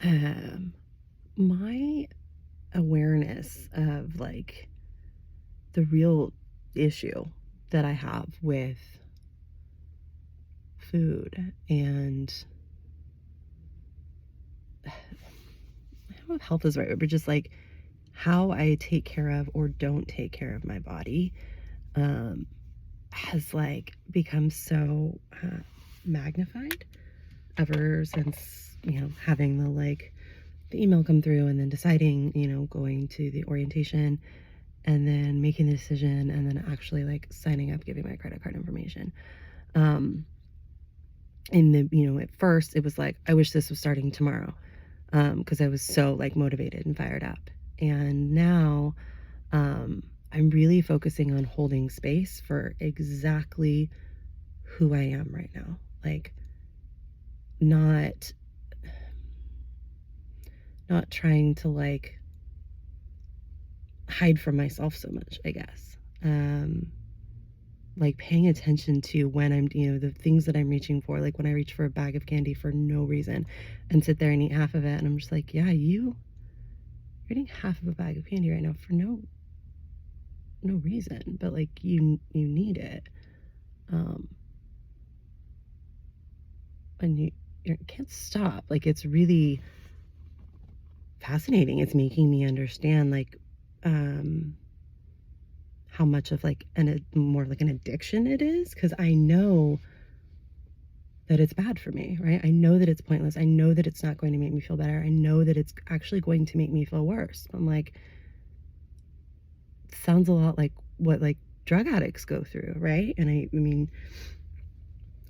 Um, my awareness of like the real issue that I have with food and I don't know if health is right, but just like how I take care of or don't take care of my body um, has like become so magnified ever since, having the email come through and then deciding, going to the orientation and then making the decision and then actually like signing up, giving my credit card information. And the, at first it was like, I wish this was starting tomorrow. Because I was so like motivated and fired up. And now I'm really focusing on holding space for exactly who I am right now. Like not trying to like hide from myself so much, I guess. Like paying attention to when I'm, the things that I'm reaching for, like when I reach for a bag of candy for no reason and sit there and eat half of it. And I'm just like, yeah, you're eating half of a bag of candy right now for no reason, but like you need it. And you can't stop. Like it's really fascinating. It's making me understand like how much of like more like an addiction it is, because I know that it's bad for me, right? I know that it's pointless. I know that it's not going to make me feel better. I know that it's actually going to make me feel worse. I'm like, sounds a lot like what like drug addicts go through, right? And I mean,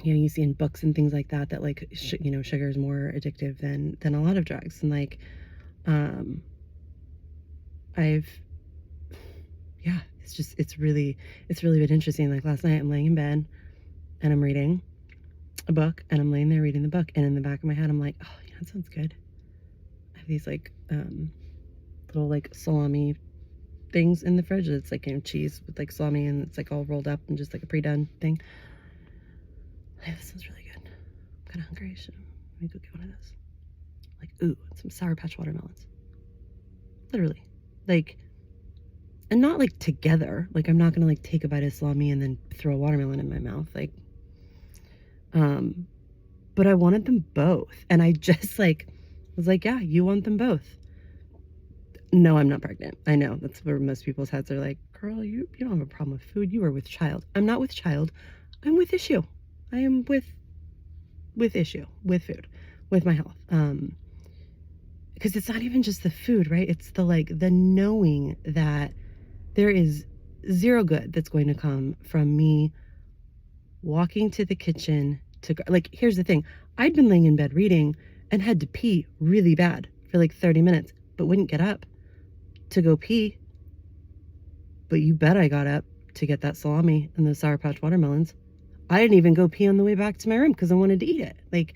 you see in books and things like that that like sugar is more addictive than a lot of drugs. And like it's really been interesting. Like last night I'm laying in bed and I'm reading a book and I'm laying there reading the book, and in the back of my head I'm like, oh yeah, that sounds good. I have these like little like salami things in the fridge. It's like cheese with like salami and it's like all rolled up and just like a pre-done thing. Hey, this sounds really good. I'm kind of hungry. Let me go get one of those. Like, ooh, some Sour Patch watermelons. Literally. Like, and not like together. Like, I'm not gonna like take a bite of salami and then throw a watermelon in my mouth. Like, but I wanted them both. And I just like was like, yeah, you want them both. No, I'm not pregnant. I know that's where most people's heads are like, girl, you don't have a problem with food. You are with child. I'm not with child. I'm with issue. I am with issue, with food, with my health. Because it's not even just the food, right? It's the knowing that there is zero good that's going to come from me walking to the kitchen to, like, here's the thing. I'd been laying in bed reading and had to pee really bad for like 30 minutes, but wouldn't get up to go pee. But you bet I got up to get that salami and those Sour Patch watermelons. I didn't even go pee on the way back to my room because I wanted to eat it. Like,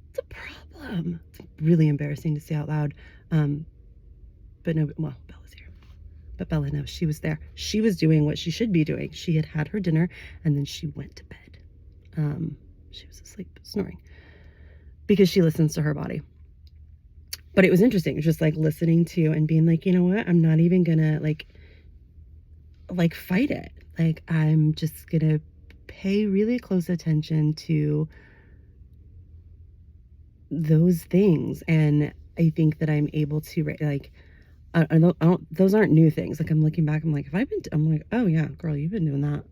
it's a problem. It's really embarrassing to say out loud. But no, well, Bella's here. But Bella knows she was there. She was doing what she should be doing. She had her dinner and then she went to bed. She was asleep, snoring, because she listens to her body. But it was interesting, just like listening to and being like, you know what? I'm not even gonna like fight it. Like, I'm just gonna pay really close attention to those things. And I think that I'm able to, like, I don't, those aren't new things. Like, I'm looking back, I'm like, I'm like, oh yeah, girl, you've been doing that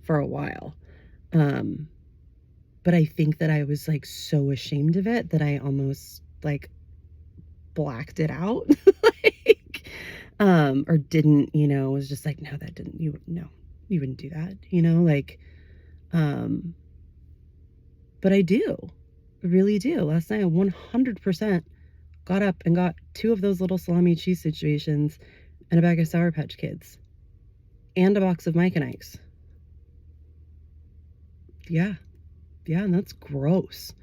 for a while. But I think that I was like so ashamed of it that I almost like blacked it out. Like, or didn't, was just like, no, that didn't, you wouldn't do that, like, but I do, really do. Last night I 100% got up and got 2 of those little salami cheese situations and a bag of Sour Patch Kids and a box of Mike Ike's. Yeah, and that's gross.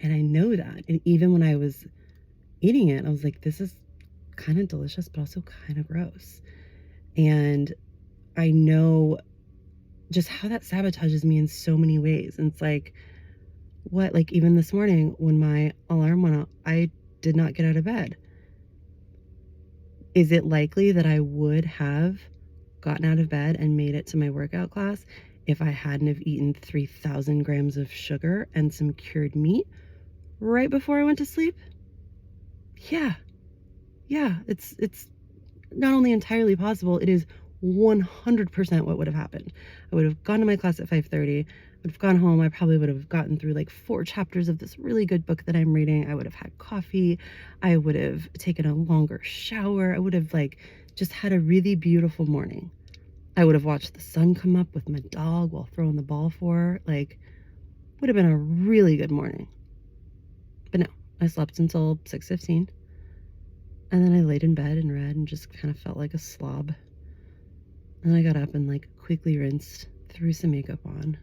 And I know that. And even when I was eating it, I was like, this is kind of delicious, but also kind of gross. And I know just how that sabotages me in so many ways. And it's like, What, like even this morning when my alarm went off, I did not get out of bed. Is it likely that I would have gotten out of bed and made it to my workout class if I hadn't have eaten 3,000 grams of sugar and some cured meat right before I went to sleep? Yeah. Yeah, it's not only entirely possible, it is 100% what would have happened. I would have gone to my class at 5:30. I would have gone home. I probably would have gotten through like 4 chapters of this really good book that I'm reading. I would have had coffee. I would have taken a longer shower. I would have like just had a really beautiful morning. I would have watched the sun come up with my dog while throwing the ball for her. Like, would have been a really good morning. But no, I slept until 6:15. And then I laid in bed and read and just kind of felt like a slob. And I got up and like quickly rinsed, threw some makeup on,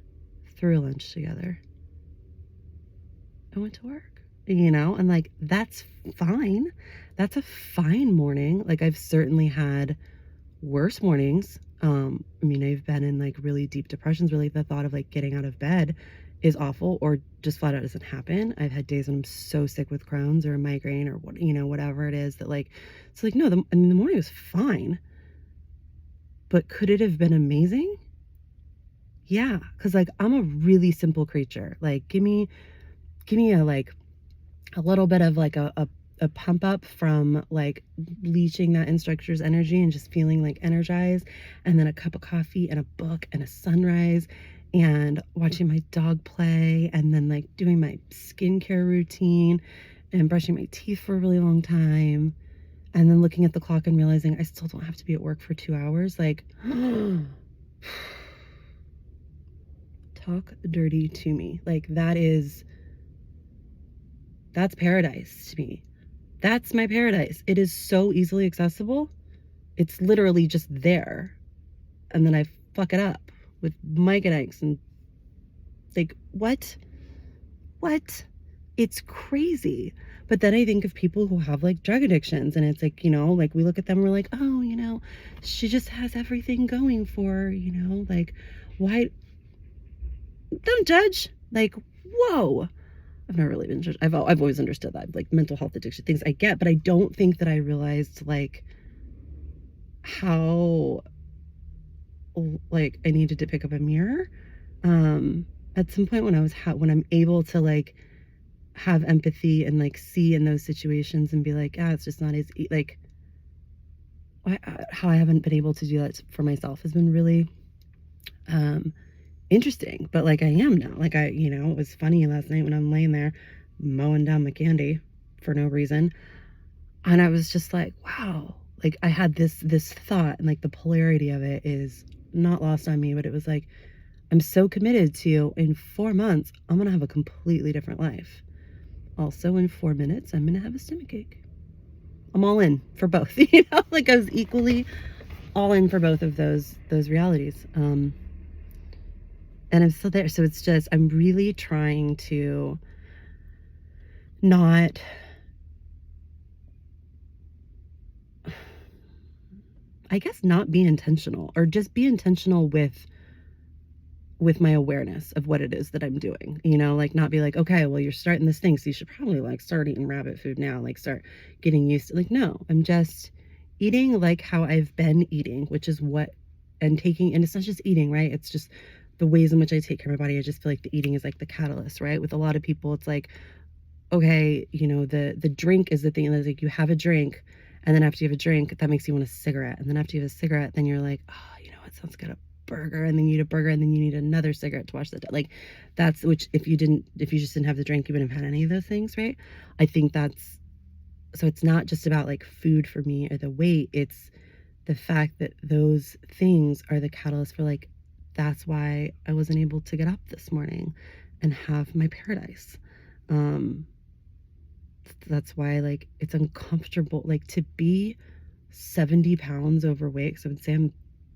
threw a lunch together. I went to work, and like that's fine. That's a fine morning. Like I've certainly had worse mornings. I mean, I've been in like really deep depressions where like the thought of like getting out of bed is awful or just flat out doesn't happen. I've had days when I'm so sick with Crohn's or a migraine or what, whatever it is that like, it's like, no, the morning was fine, but could it have been amazing? Yeah. Cause like, I'm a really simple creature. Like, give me a, like a little bit of like a pump up from like leeching that instructor's energy and just feeling like energized, and then a cup of coffee and a book and a sunrise and watching my dog play, and then like doing my skincare routine and brushing my teeth for a really long time, and then looking at the clock and realizing I still don't have to be at work for 2 hours. Like, talk dirty to me. Like that's paradise to me. That's my paradise. It is so easily accessible. It's literally just there. And then I fuck it up with Mike Ike and like, what? It's crazy. But then I think of people who have like drug addictions, and it's like, like we look at them and we're like, oh, she just has everything going for her, like, why? Don't judge. Like, whoa. I've never really been judged. I've always understood that, like mental health addiction things I get, but I don't think that I realized like how like I needed to pick up a mirror at some point when I was when I'm able to like have empathy and like see in those situations and be like, it's just not as like how I haven't been able to do that for myself has been really interesting. But like I am now, like it was funny last night when I'm laying there mowing down my candy for no reason, and I was just like, wow, like I had this thought, and like the polarity of it is not lost on me, but it was like, I'm so committed to in 4 months I'm gonna have a completely different life. Also in 4 minutes I'm gonna have a stomachache. I'm all in for both. Like I was equally all in for both of those realities. And I'm still there. So it's just, I'm really trying to not, I guess, not be intentional, or just be intentional with my awareness of what it is that I'm doing, like not be like, okay, well, you're starting this thing, so you should probably like start eating rabbit food now, like start getting used to, like, no, I'm just eating like how I've been eating, which is what, and it's not just eating, right? It's just the ways in which I take care of my body. I just feel like the eating is like the catalyst, right? With a lot of people, it's like, okay, the drink is the thing. It's like you have a drink, and then after you have a drink, that makes you want a cigarette. And then after you have a cigarette, then you're like, oh, it sounds good, a burger. And then you eat a burger, and then you need another cigarette to wash the day. Like that's, which if you just didn't have the drink, you wouldn't have had any of those things, right? I think so it's not just about like food for me or the weight. It's the fact that those things are the catalyst for like, that's why I wasn't able to get up this morning and have my paradise. That's why like it's uncomfortable, like to be 70 pounds overweight. Because I would say I'm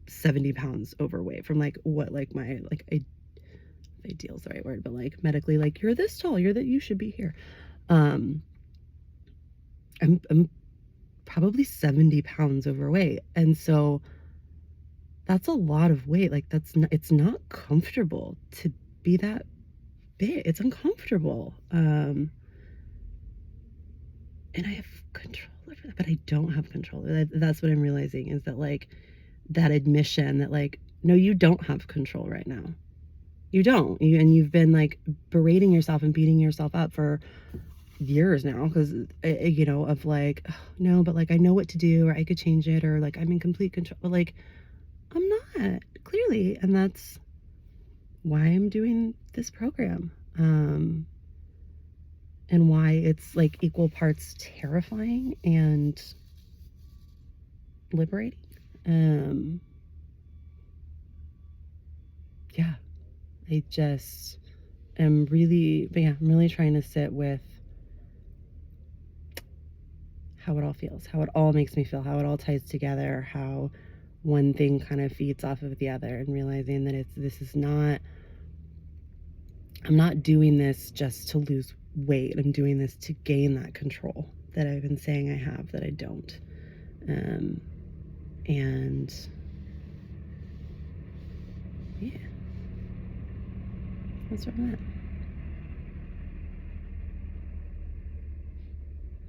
70 pounds overweight from like what, like my, like ideal is the right word, but like medically, like you're this tall, you should be here. I'm probably 70 pounds overweight. And so that's a lot of weight. Like it's not comfortable to be that fit. It's uncomfortable. And I have control over that, but I don't have control. That's what I'm realizing, is that like that admission that like, no, you don't have control right now. You don't. And you've been like berating yourself and beating yourself up for years now, because you know, of like, oh, no, but like I know what to do, or I could change it, or like I'm in complete control. But like I'm not, clearly, and that's why I'm doing this program. And why it's like equal parts terrifying and liberating. Yeah, I just am really, but yeah, I'm really trying to sit with how it all feels, how it all makes me feel, how it all ties together, how one thing kind of feeds off of the other, and realizing that I'm not doing this just to lose weight. I'm doing this to gain that control that I've been saying I have, that I don't. And yeah, that's where I'm at.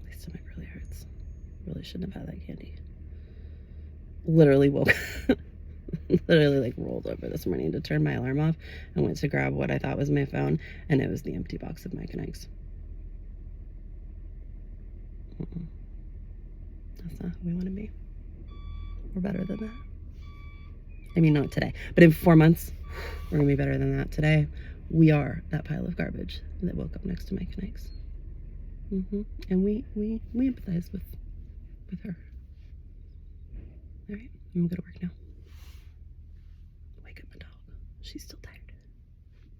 My stomach really hurts. Really shouldn't have had that candy. Literally woke literally like rolled over this morning to turn my alarm off and went to grab what I thought was my phone, and it was the empty box of Mike Ike's. That's not who we want to be. We're better than that. I mean, not today, but in 4 months, we're gonna be better than that. Today, we are that pile of garbage that woke up next to Mike Ike's. And we empathize with her. All right, I'm gonna go to work now. Wake up my dog. She's still tired.